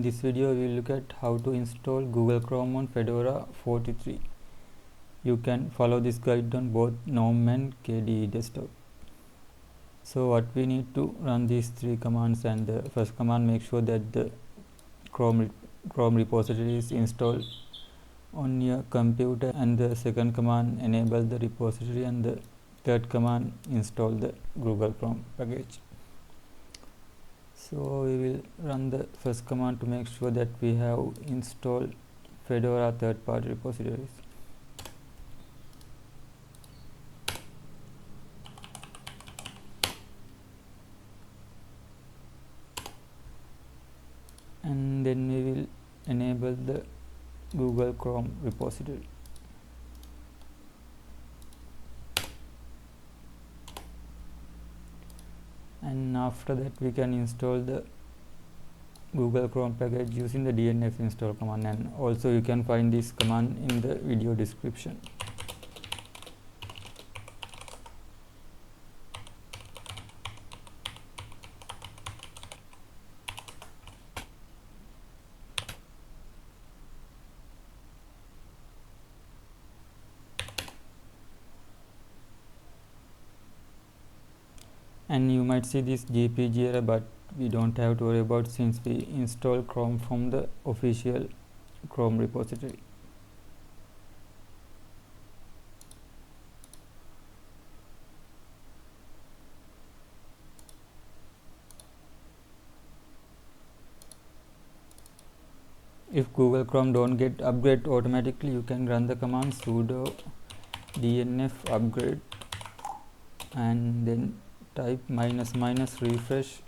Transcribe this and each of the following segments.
this video we will look at how to install Google Chrome on Fedora 43. You can follow this guide on both GNOME and KDE desktop. So what we need to run these three commands, and the first command, make sure that the Chrome repository is installed on your computer, and the second command, enable the repository, and the third command, install the Google Chrome package. So we will run the first command to make sure that we have installed Fedora third-party repositories. And then we will enable the Google Chrome repository. And after that we can install the Google Chrome package using the dnf install command, and also you can find this command in the video description. And you might see this GPG error, but we don't have to worry about, since we install Chrome from the official Chrome repository. If Google Chrome don't get upgrade automatically, you can run the command sudo dnf upgrade and then type --refresh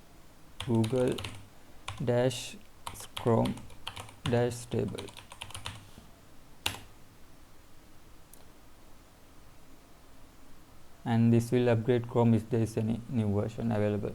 google -chrome -stable, and this will upgrade Chrome if there is any new version available.